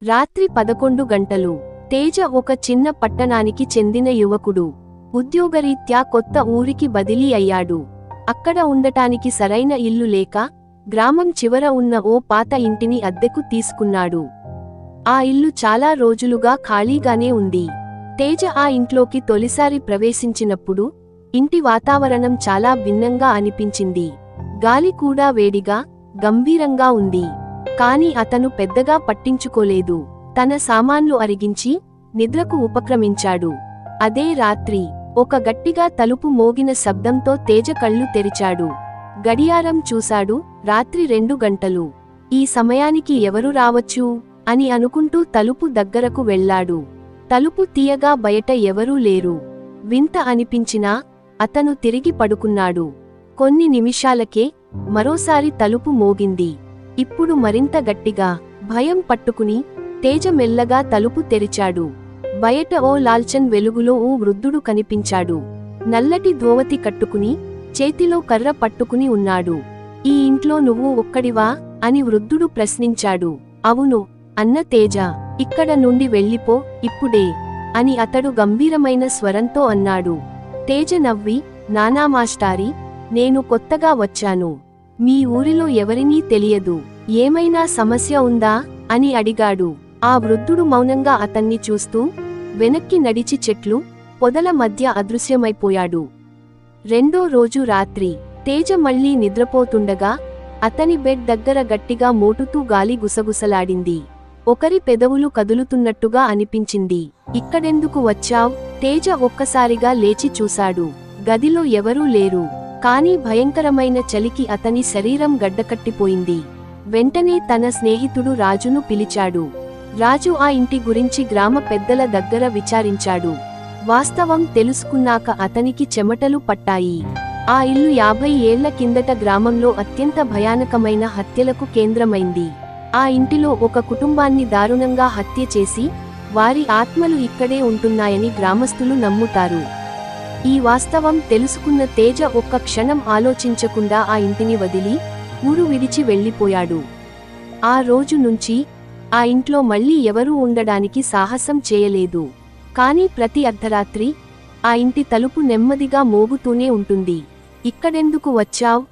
రాత్రి 11 గంటలు. తేజ ఒక చిన్న పట్టణానికి చెందిన యువకుడు. ఉద్యోగరీత్యా కొత్త ఊరికి బదిలీ అయ్యాడు. అక్కడ ఉండటానికి సరైన ఇల్లు లేక గ్రామం చివర ఉన్న ఓ పాత ఇంటిని అద్దెకు తీసుకున్నాడు. ఆ ఇల్లు చాలా రోజులుగా ఖాళీగానే ఉంది. తేజ ఆ ఇంట్లోకి తొలిసారి ప్రవేశించినప్పుడు ఇంటి వాతావరణం చాలా భిన్నంగా అనిపించింది. గాలి కూడా వేడిగా, గంభీరంగా ఉంది. కాని అతను పెద్దగా పట్టించుకోలేదు. తన సామాన్లు అరిగించి నిద్రకు ఉపక్రమించాడు. అదే రాత్రి ఒక గట్టిగా తలుపు మోగిన శబ్దంతో తేజ కళ్ళు తెరిచాడు. గడియారం చూశాడు. రాత్రి 2 గంటలు. ఈ సమయానికి ఎవరు రావచ్చు అని అనుకుంటూ తలుపు దగ్గరకు వెళ్ళాడు. తలుపు తీయగా బయట ఎవరూ లేరు. వింత అనిపించినా అతను తిరిగి పడుకున్నాడు. కొన్ని నిమిషాలకే మరోసారి తలుపు మోగింది. ఇప్పుడు మరింత గట్టిగా. భయం పట్టుకుని తేజ మెల్లగా తలుపు తెరిచాడు. బయట ఓ లాల్చన్ వెలుగులో ఓ వృద్ధుడు కనిపించాడు. నల్లటి ధోవతి కట్టుకుని చేతిలో కర్ర పట్టుకుని ఉన్నాడు. ఈ ఇంట్లో నువ్వు ఒక్కడివా అని వృద్ధుడు ప్రశ్నించాడు. అవును అన్న తేజ. ఇక్కడ నుండి వెళ్ళిపో ఇప్పుడే అని అతడు గంభీరమైన స్వరంతో అన్నాడు. తేజ నవ్వి, నానా మాస్టారి, నేను కొత్తగా వచ్చాను. మీ ఊరిలో ఎవరినీ తెలియదు. ఏమైనా సమస్య ఉందా అని అడిగాడు. ఆ వృద్ధుడు మౌనంగా అతన్ని చూస్తూ వెనక్కి నడిచి చెట్లు, పొదల మధ్య అదృశ్యమైపోయాడు. రెండో రోజు రాత్రి తేజ మళ్లీ నిద్రపోతుండగా అతని బెడ్ దగ్గర గట్టిగా మోటుతూ గాలి గుసగుసలాడింది. ఒకరి పెదవులు కదులుతున్నట్టుగా అనిపించింది. ఇక్కడెందుకు వచ్చావ్? తేజ ఒక్కసారిగా లేచి చూశాడు. గదిలో ఎవరూ లేరు. కాని భయంకరమైన చలికి అతని శరీరం గడ్డకట్టిపోయింది. వెంటనే తన స్నేహితుడు రాజును పిలిచాడు. రాజు ఆ ఇంటి గురించి గ్రామ పెద్దల దగ్గర విచారించాడు. వాస్తవం తెలుసుకున్నాక అతనికి చెమటలు పట్టాయి. ఆ ఇల్లు 50 ఏళ్ల కిందట గ్రామంలో అత్యంత భయానకమైన హత్యలకు కేంద్రమైంది. ఆ ఇంటిలో ఒక కుటుంబాన్ని దారుణంగా హత్య చేసి వారి ఆత్మలు ఇక్కడే ఉంటున్నాయని గ్రామస్తులు నమ్ముతారు. ఈ వాస్తవం తెలుసుకున్న తేజ ఒక్క క్షణం ఆలోచించకుండా ఆ ఇంటిని వదిలి ఊరు విడిచి వెళ్ళిపోయాడు. ఆ రోజు నుంచి ఆ ఇంట్లో మళ్లీ ఎవరూ ఉండడానికి సాహసం చేయలేదు. కాని ప్రతి అర్ధరాత్రి ఆ ఇంటి తలుపు నెమ్మదిగా మోగుతూనే ఉంటుంది. ఇక్కడెందుకు వచ్చావ్